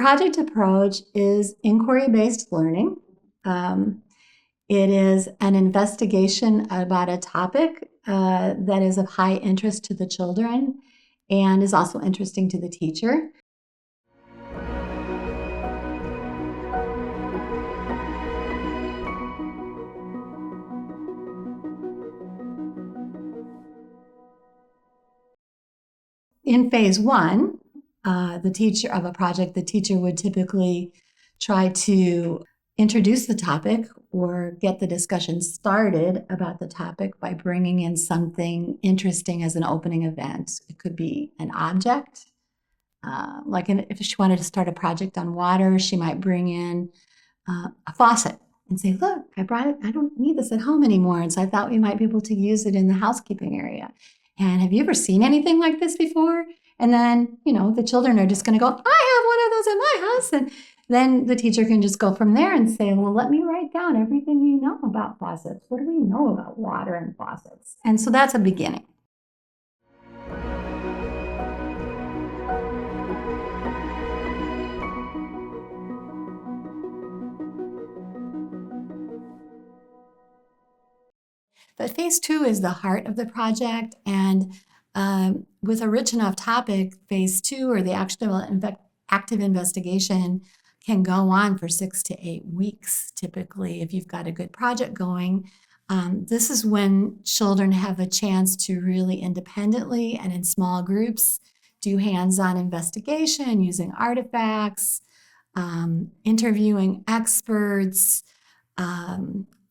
project approach is inquiry-based learning. It is an investigation about a topic that is of high interest to the children and is also interesting to the teacher. In phase one, the teacher would typically try to introduce the topic or get the discussion started about the topic by bringing in something interesting as an opening event. It could be an object, if she wanted to start a project on water, she might bring in a faucet and say, look, I brought it. I don't need this at home anymore. And so I thought we might be able to use it in the housekeeping area. And have you ever seen anything like this before? And then, the children are just going to go, I have one of those in my house. And then the teacher can just go from there and say, well, let me write down everything you know about faucets. What do we know about water and faucets? And so that's a beginning. But phase two is the heart of the project, and with a rich enough topic, phase two, or the actual active investigation, can go on for 6 to 8 weeks, typically, if you've got a good project going. This is when children have a chance to really independently and in small groups do hands-on investigation using artifacts, interviewing experts,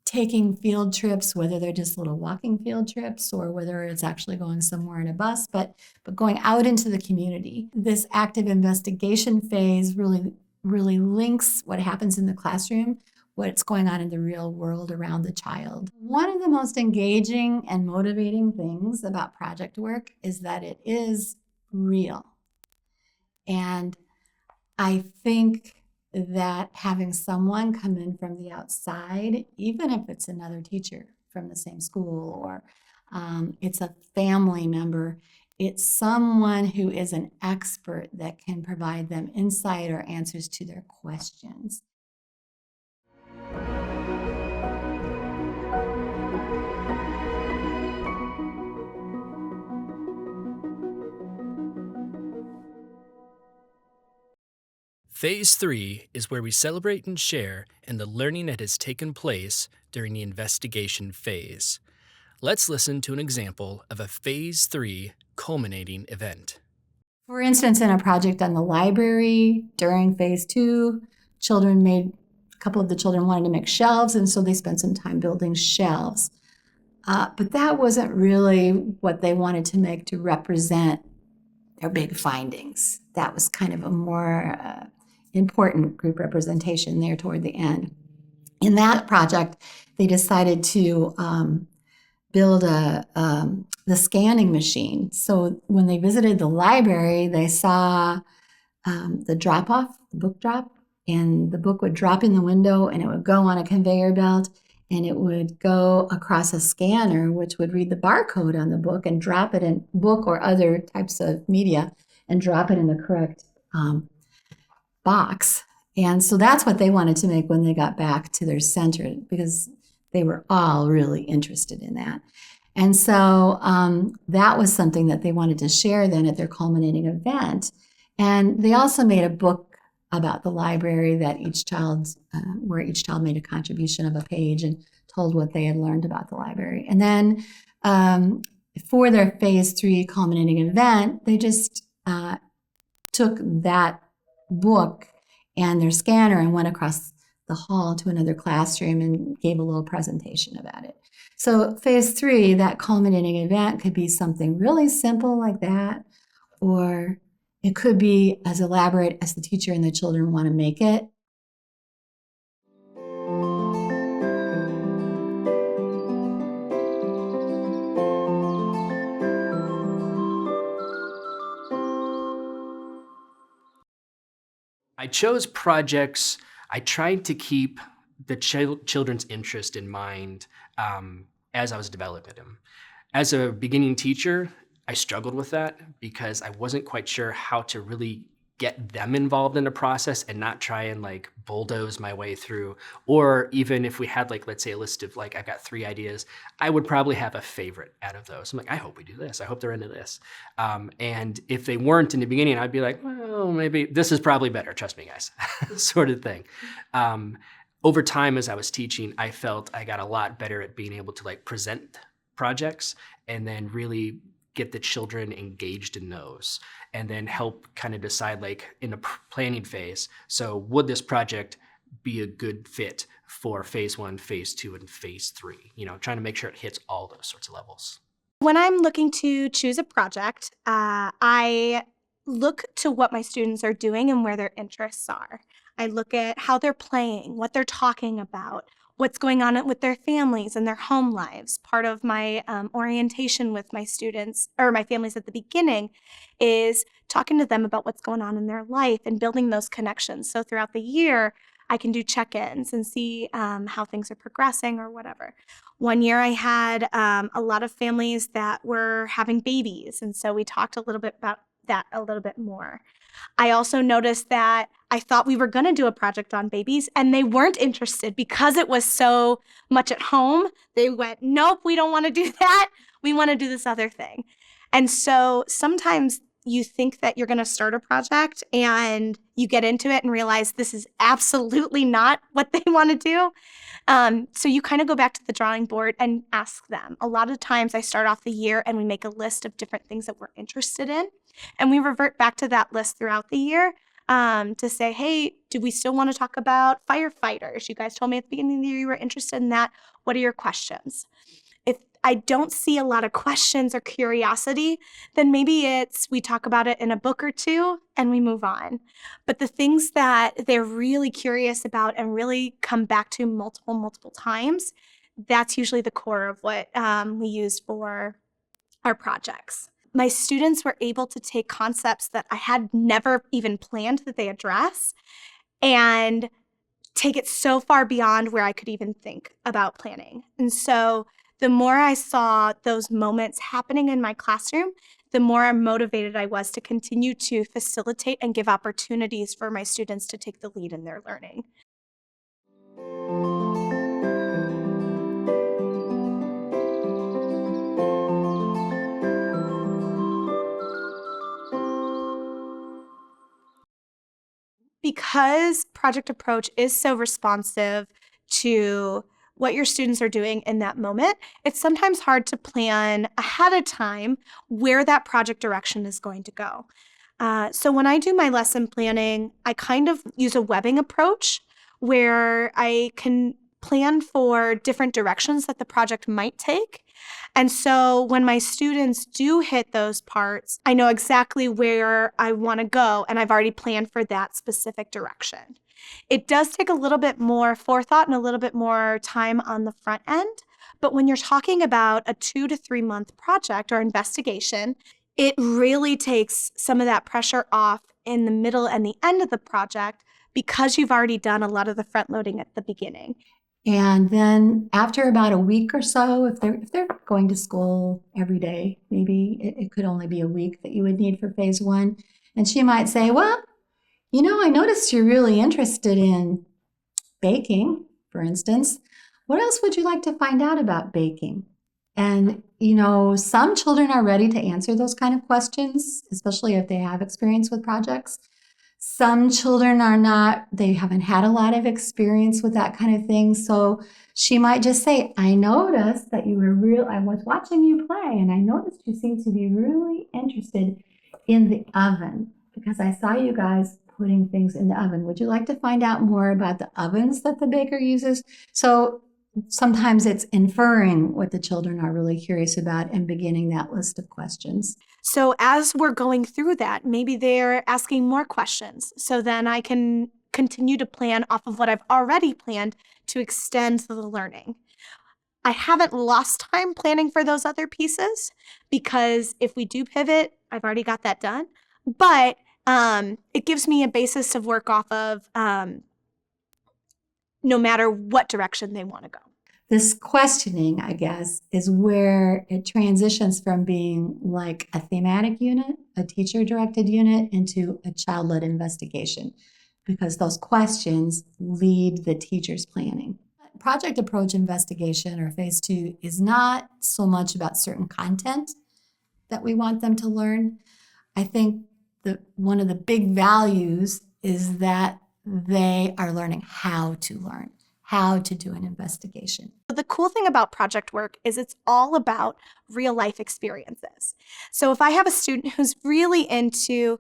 taking field trips, whether they're just little walking field trips or whether it's actually going somewhere in a bus, but going out into the community. This active investigation phase really links what happens in the classroom, what's going on in the real world around the child. One of the most engaging and motivating things about project work is that it is real. And I think that having someone come in from the outside, even if it's another teacher from the same school or it's a family member, it's someone who is an expert that can provide them insight or answers to their questions. Phase 3 is where we celebrate and share in the learning that has taken place during the investigation phase. Let's listen to an example of a Phase 3 culminating event. For instance, in a project on the library during phase 2, a couple of the children wanted to make shelves, and so they spent some time building shelves. But that wasn't really what they wanted to make to represent their big findings. That was kind of a more important group representation there toward the end. In that project, they decided to build the scanning machine. So when they visited the library, they saw the drop-off, the book drop, and the book would drop in the window and it would go on a conveyor belt and it would go across a scanner, which would read the barcode on the book and drop it in book or other types of media and drop it in the correct box. And so that's what they wanted to make when they got back to their center, because they were all really interested in that. And so that was something that they wanted to share then at their culminating event. And they also made a book about the library that where each child made a contribution of a page and told what they had learned about the library. And then for their phase 3 culminating event, they just took that book and their scanner and went across the hall to another classroom and gave a little presentation about it. So phase 3, that culminating event, could be something really simple like that, or it could be as elaborate as the teacher and the children want to make it. I chose projects. I tried to keep the children's interest in mind as I was developing them. As a beginning teacher, I struggled with that because I wasn't quite sure how to really get them involved in the process and not try and like bulldoze my way through. Or even if we had like, let's say a list of like, I've got 3 ideas, I would probably have a favorite out of those. I'm like, I hope we do this. I hope they're into this. And if they weren't in the beginning, I'd be like, well, maybe this is probably better. Trust me, guys, sort of thing. Over time, as I was teaching, I felt I got a lot better at being able to like present projects and then really get the children engaged in those, and then help kind of decide like in the planning phase. So would this project be a good fit for phase 1, phase 2, and phase 3? Trying to make sure it hits all those sorts of levels. When I'm looking to choose a project, I look to what my students are doing and where their interests are. I look at how they're playing, what they're talking about, what's going on with their families and their home lives. Part of my orientation with my students or my families at the beginning is talking to them about what's going on in their life and building those connections. So throughout the year, I can do check-ins and see how things are progressing or whatever. One year I had a lot of families that were having babies, and so we talked a little bit about that a little bit more. I also noticed that I thought we were going to do a project on babies, and they weren't interested because it was so much at home. They went, nope, we don't want to do that. We want to do this other thing. And so sometimes you think that you're going to start a project and you get into it and realize this is absolutely not what they want to do. So you kind of go back to the drawing board and ask them. A lot of times I start off the year and we make a list of different things that we're interested in. And we revert back to that list throughout the year to say, hey, do we still want to talk about firefighters? You guys told me at the beginning of the year you were interested in that. What are your questions? If I don't see a lot of questions or curiosity, then maybe we talk about it in a book or two and we move on. But the things that they're really curious about and really come back to multiple times, that's usually the core of what we use for our projects. My students were able to take concepts that I had never even planned that they address and take it so far beyond where I could even think about planning. And so the more I saw those moments happening in my classroom, the more motivated I was to continue to facilitate and give opportunities for my students to take the lead in their learning. Because Project Approach is so responsive to what your students are doing in that moment, it's sometimes hard to plan ahead of time where that project direction is going to go. So when I do my lesson planning, I kind of use a webbing approach where I can plan for different directions that the project might take. And so when my students do hit those parts, I know exactly where I want to go, and I've already planned for that specific direction. It does take a little bit more forethought and a little bit more time on the front end, but when you're talking about a 2 to 3 month project or investigation, it really takes some of that pressure off in the middle and the end of the project because you've already done a lot of the front loading at the beginning. And then after about a week or so, if they're going to school every day, maybe it could only be a week that you would need for phase 1. And she might say, well, I noticed you're really interested in baking, for instance. What else would you like to find out about baking? And, some children are ready to answer those kind of questions, especially if they have experience with projects. Some children are not, they haven't had a lot of experience with that kind of thing. So she might just say, I noticed that I was watching you play and I noticed you seemed to be really interested in the oven because I saw you guys putting things in the oven. Would you like to find out more about the ovens that the baker uses? So sometimes it's inferring what the children are really curious about and beginning that list of questions. So as we're going through that, maybe they're asking more questions. So then I can continue to plan off of what I've already planned to extend the learning. I haven't lost time planning for those other pieces because if we do pivot, I've already got that done. But it gives me a basis to work off of no matter what direction they want to go. This questioning, I guess, is where it transitions from being like a thematic unit, a teacher-directed unit, into a child-led investigation, because those questions lead the teacher's planning. Project approach investigation, or phase 2, is not so much about certain content that we want them to learn. I think that one of the big values is that they are learning how to learn, how to do an investigation. The cool thing about project work is it's all about real life experiences. So if I have a student who's really into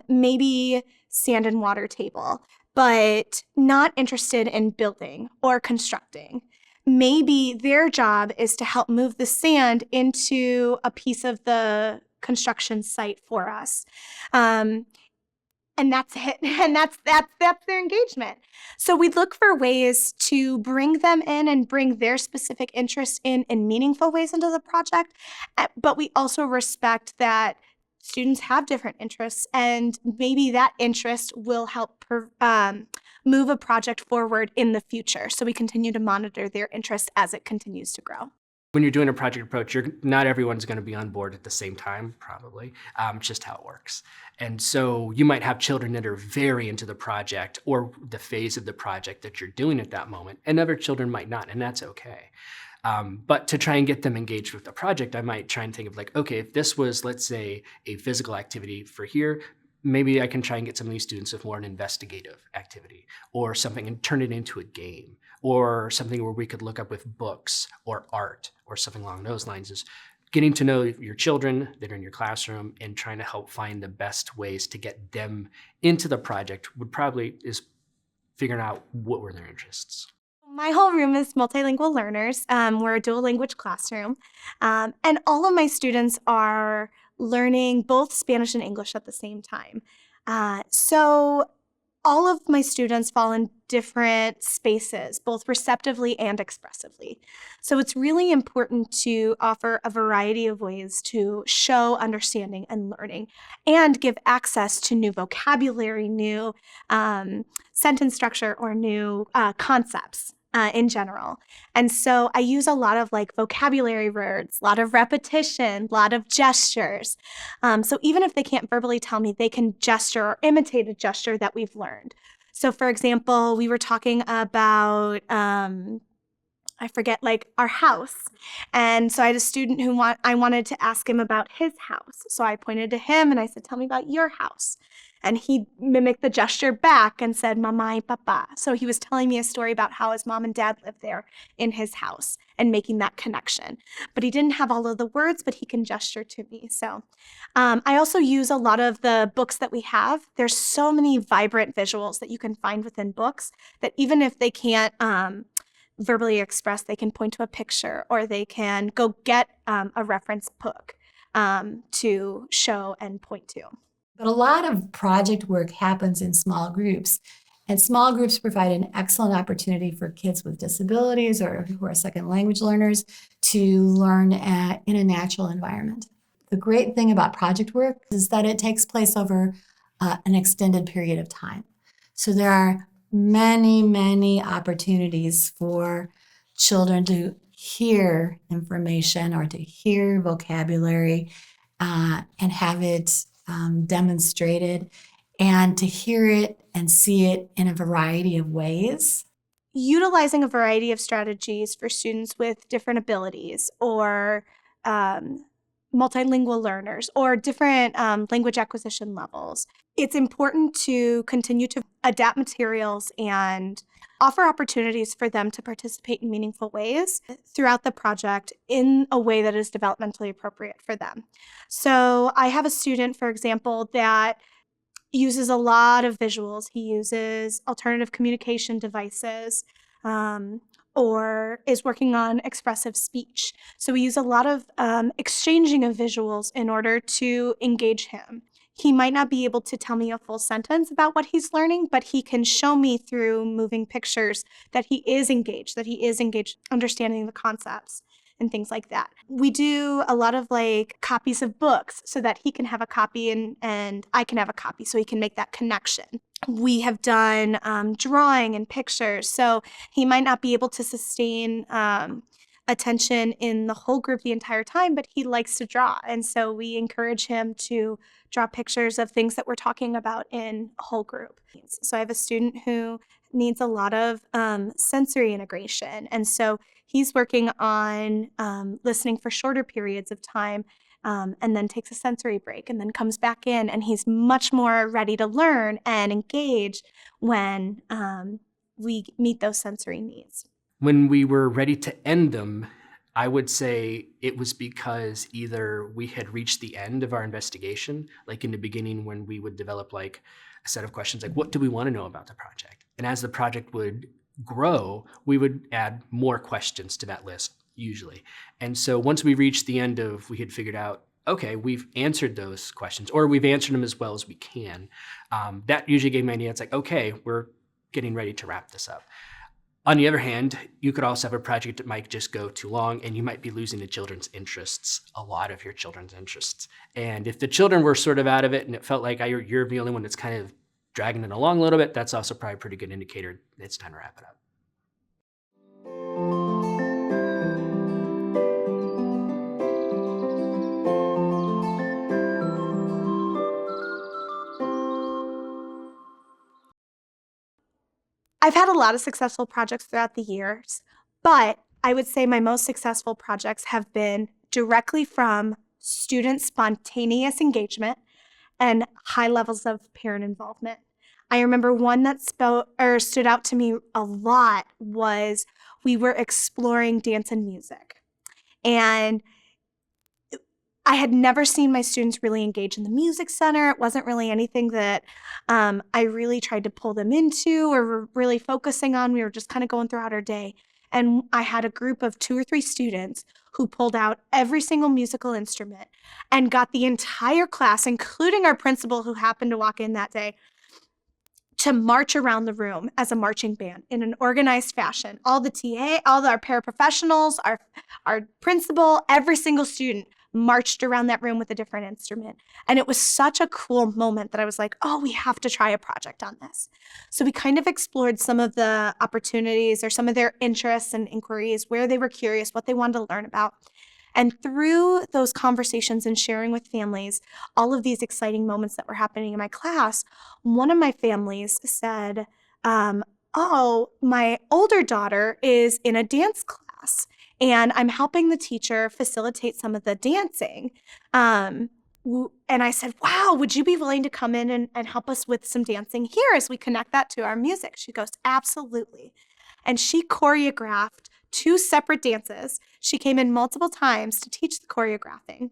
maybe sand and water table, but not interested in building or constructing, maybe their job is to help move the sand into a piece of the construction site for us. And that's it. And that's their engagement. So we look for ways to bring them in and bring their specific interests in meaningful ways into the project. But we also respect that students have different interests, and maybe that interest will help move a project forward in the future. So we continue to monitor their interest as it continues to grow. When you're doing a project approach, not everyone's going to be on board at the same time, probably. It's just how it works. And so you might have children that are very into the project or the phase of the project that you're doing at that moment, and other children might not, and that's okay. But to try and get them engaged with the project, I might try and think of like, okay, if this was, let's say, a physical activity for here, maybe I can try and get some of these students with more an investigative activity or something and turn it into a game, or something where we could look up with books or art or something along those lines. Is getting to know your children that are in your classroom and trying to help find the best ways to get them into the project is figuring out what were their interests. My whole room is multilingual learners. We're a dual language classroom. And all of my students are learning both Spanish and English at the same time. So all of my students fall in different spaces, both receptively and expressively. So it's really important to offer a variety of ways to show understanding and learning and give access to new vocabulary, new sentence structure, or new concepts. In general. And so I use a lot of like vocabulary words, a lot of repetition, a lot of gestures. So even if they can't verbally tell me, they can gesture or imitate a gesture that we've learned. So for example, we were talking about, I forget, like our house. And so I had a student I wanted to ask him about his house. So I pointed to him and I said, tell me about your house. And he mimicked the gesture back and said, Mama y Papa. So he was telling me a story about how his mom and dad lived there in his house and making that connection. But he didn't have all of the words, but he can gesture to me. So I also use a lot of the books that we have. There's so many vibrant visuals that you can find within books that even if they can't verbally express, they can point to a picture or they can go get a reference book to show and point to. But a lot of project work happens in small groups, and small groups provide an excellent opportunity for kids with disabilities or who are second language learners to learn in a natural environment. The great thing about project work is that it takes place over an extended period of time. So there are many, many opportunities for children to hear information or to hear vocabulary and have it demonstrated, and to hear it and see it in a variety of ways. Utilizing a variety of strategies for students with different abilities or multilingual learners or different language acquisition levels. It's important to continue to adapt materials and offer opportunities for them to participate in meaningful ways throughout the project in a way that is developmentally appropriate for them. So I have a student, for example, that uses a lot of visuals. He uses alternative communication devices or is working on expressive speech. So we use a lot of exchanging of visuals in order to engage him. He might not be able to tell me a full sentence about what he's learning, but he can show me through moving pictures that he is engaged understanding the concepts. and things like that. We do a lot of like copies of books so that he can have a copy and I can have a copy so he can make that connection. We have done drawing and pictures. So he might not be able to sustain attention in the whole group the entire time, but he likes to draw. And so we encourage him to draw pictures of things that we're talking about in a whole group. So I have a student who needs a lot of sensory integration. And so he's working on listening for shorter periods of time and then takes a sensory break and then comes back in, and he's much more ready to learn and engage when we meet those sensory needs. When we were ready to end them, I would say it was because either we had reached the end of our investigation, like in the beginning when we would develop like a set of questions, like what do we want to know about the project? And as the project would grow, we would add more questions to that list usually. And so once we reached the end of, we had figured out, okay, we've answered those questions, or we've answered them as well as we can. That usually gave me an idea. It's like, okay, we're getting ready to wrap this up. On the other hand, you could also have a project that might just go too long and you might be losing the children's interests, a lot of your children's interests. And if the children were sort of out of it and it felt like you're the only one that's kind of dragging it along a little bit, that's also probably a pretty good indicator that it's time to wrap it up. I've had a lot of successful projects throughout the years, but I would say my most successful projects have been directly from student spontaneous engagement and high levels of parent involvement. I remember one that stood out to me a lot was we were exploring dance and music. And I had never seen my students really engage in the music center. It wasn't really anything that I really tried to pull them into or were really focusing on. We were just kind of going throughout our day. And I had a group of 2 or 3 students who pulled out every single musical instrument and got the entire class, including our principal who happened to walk in that day, to march around the room as a marching band in an organized fashion. All the TA, our paraprofessionals, our principal, every single student marched around that room with a different instrument. And it was such a cool moment that I was like, oh, we have to try a project on this. So we kind of explored some of the opportunities or some of their interests and inquiries, where they were curious, what they wanted to learn about. And through those conversations and sharing with families all of these exciting moments that were happening in my class, one of my families said, oh, my older daughter is in a dance class and I'm helping the teacher facilitate some of the dancing. And I said, wow, would you be willing to come in and help us with some dancing here as we connect that to our music? She goes, absolutely. And she choreographed 2 separate dances. She came in multiple times to teach the choreographing.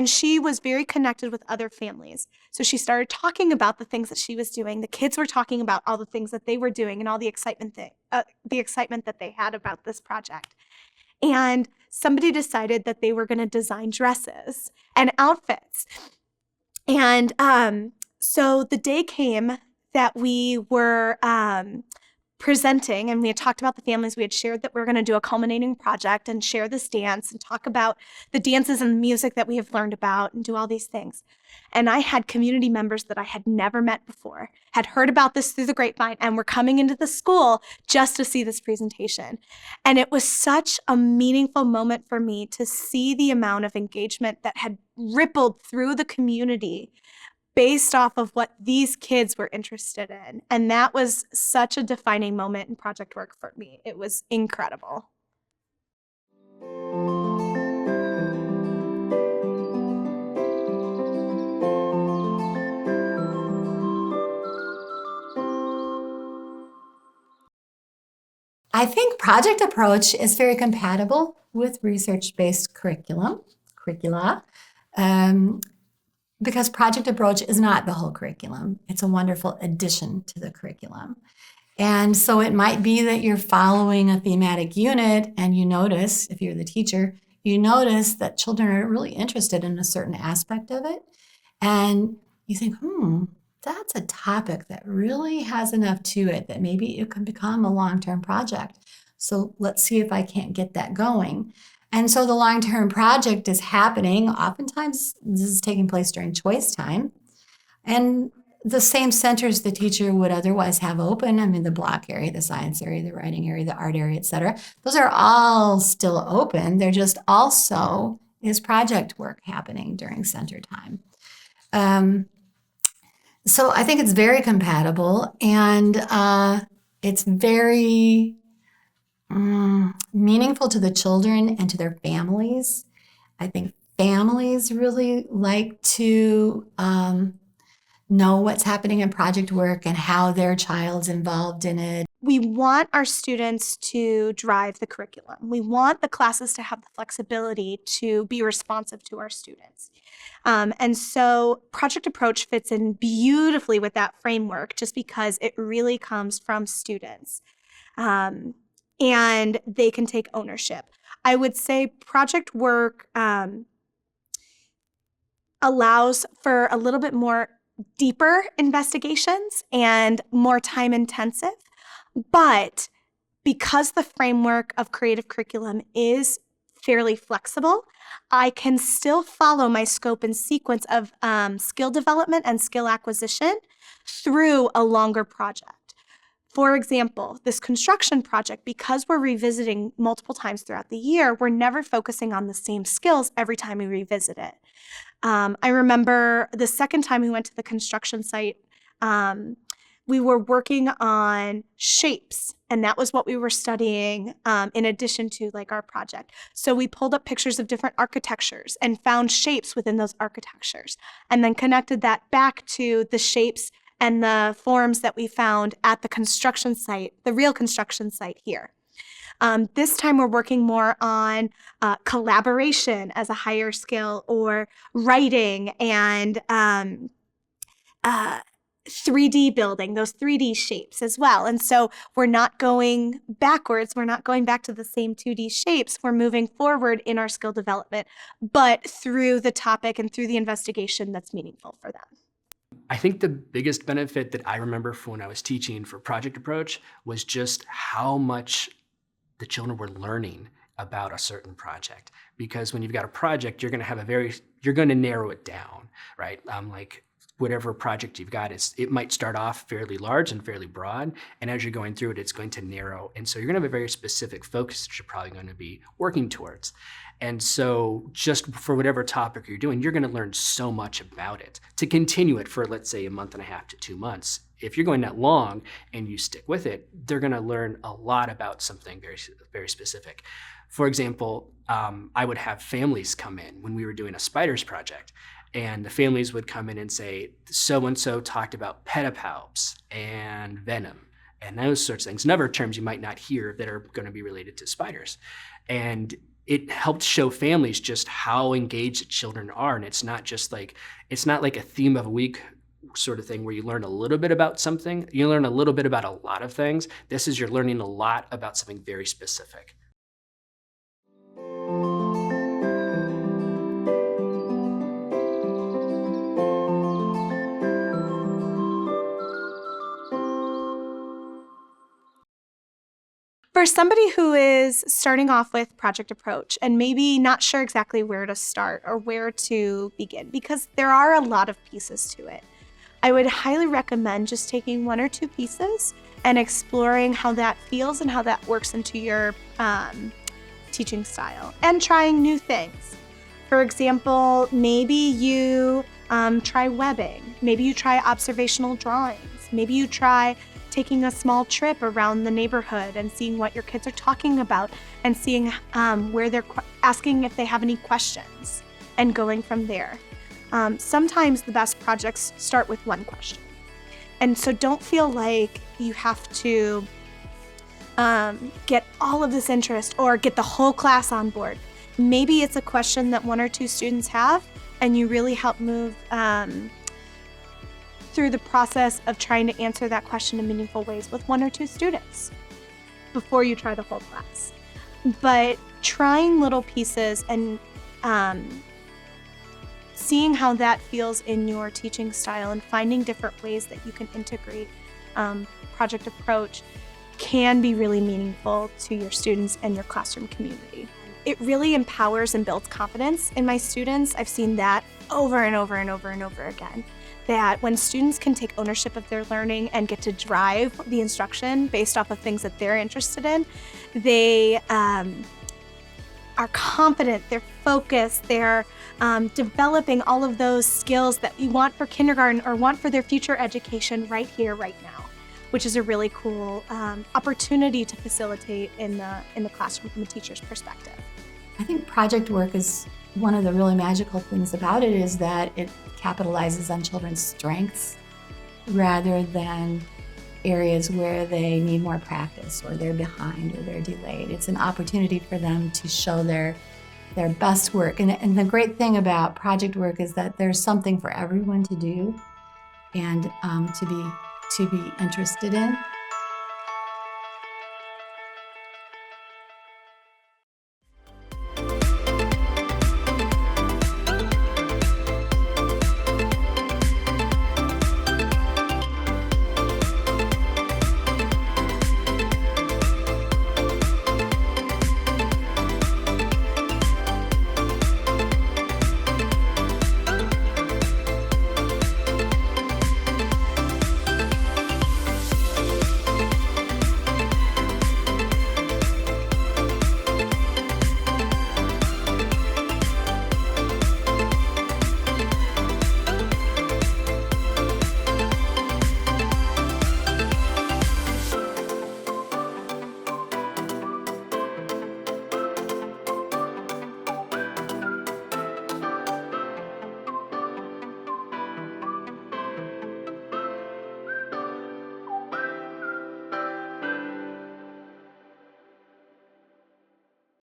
She was very connected with other families. So she started talking about the things that she was doing. The kids were talking about all the things that they were doing and all the excitement that they had about this project. And somebody decided that they were going to design dresses and outfits. And so the day came that we were presenting, and we had talked about the families. We had shared that we were going to do a culminating project and share this dance and talk about the dances and the music that we have learned about and do all these things. And I had community members that I had never met before, had heard about this through the grapevine, and were coming into the school just to see this presentation. And it was such a meaningful moment for me to see the amount of engagement that had rippled through the community based off of what these kids were interested in. And that was such a defining moment in project work for me. It was incredible. I think project approach is very compatible with research-based curricula, because project approach is not the whole curriculum. It's a wonderful addition to the curriculum. And so it might be that you're following a thematic unit and you notice, if you're the teacher, you notice that children are really interested in a certain aspect of it. And you think, that's a topic that really has enough to it that maybe it can become a long-term project. So let's see if I can't get that going. And so the long-term project is happening. Oftentimes, this is taking place during choice time. And the same centers the teacher would otherwise have open, I mean, the block area, the science area, the writing area, the art area, et cetera, those are all still open. They're just also is project work happening during center time. So I think it's very compatible, and it's very meaningful to the children and to their families. I think families really like to know what's happening in project work and how their child's involved in it. We want our students to drive the curriculum. We want the classes to have the flexibility to be responsive to our students. And so Project Approach fits in beautifully with that framework just because it really comes from students. And they can take ownership. I would say project work allows for a little bit more deeper investigations and more time intensive. But because the framework of creative curriculum is fairly flexible, I can still follow my scope and sequence of skill development and skill acquisition through a longer project. For example, this construction project, because we're revisiting multiple times throughout the year, we're never focusing on the same skills every time we revisit it. I remember the second time we went to the construction site, we were working on shapes, and that was what we were studying in addition to like our project. So we pulled up pictures of different architectures and found shapes within those architectures, and then connected that back to the shapes and the forms that we found at the construction site, the real construction site here. This time we're working more on collaboration as a higher skill, or writing and 3D building, those 3D shapes as well. And so we're not going backwards. We're not going back to the same 2D shapes. We're moving forward in our skill development, but through the topic and through the investigation that's meaningful for them. I think the biggest benefit that I remember from when I was teaching for Project Approach was just how much the children were learning about a certain project. Because when you've got a project, you're going to have you're going to narrow it down, right? Like whatever project you've got, it might start off fairly large and fairly broad, and as you're going through it, it's going to narrow. And so you're going to have a very specific focus that you're probably going to be working towards. And so just for whatever topic you're doing, you're going to learn so much about it. To continue it for, let's say, a month and a half to 2 months, if you're going that long and you stick with it, they're going to learn a lot about something very, very specific. For example, I would have families come in when we were doing a spiders project, and the families would come in and say, so-and-so talked about pedipalps and venom and those sorts of things, and other terms you might not hear that are going to be related to spiders. And it helped show families just how engaged the children are. And it's not like a theme of a week sort of thing where you learn a little bit about something. You learn a little bit about a lot of things. This is you're learning a lot about something very specific. For somebody who is starting off with Project Approach and maybe not sure exactly where to start or where to begin, because there are a lot of pieces to it, I would highly recommend just taking 1 or 2 pieces and exploring how that feels and how that works into your teaching style, and trying new things. For example, maybe you try webbing, maybe you try observational drawings, maybe you try taking a small trip around the neighborhood and seeing what your kids are talking about, and seeing where they're asking if they have any questions, and going from there. Sometimes the best projects start with 1 question. And so don't feel like you have to get all of this interest or get the whole class on board. Maybe it's a question that 1 or 2 students have, and you really help move through the process of trying to answer that question in meaningful ways with 1 or 2 students before you try the whole class. But trying little pieces and seeing how that feels in your teaching style, and finding different ways that you can integrate Project Approach can be really meaningful to your students and your classroom community. It really empowers and builds confidence in my students. I've seen that over and over and over and over again. That when students can take ownership of their learning and get to drive the instruction based off of things that they're interested in, they are confident, they're focused, they're developing all of those skills that we want for kindergarten or want for their future education right here, right now, which is a really cool opportunity to facilitate in the classroom from a teacher's perspective. I think project work is one of the really magical things about it is that it capitalizes on children's strengths rather than areas where they need more practice or they're behind or they're delayed. It's an opportunity for them to show their best work. And the great thing about project work is that there's something for everyone to do and to be interested in.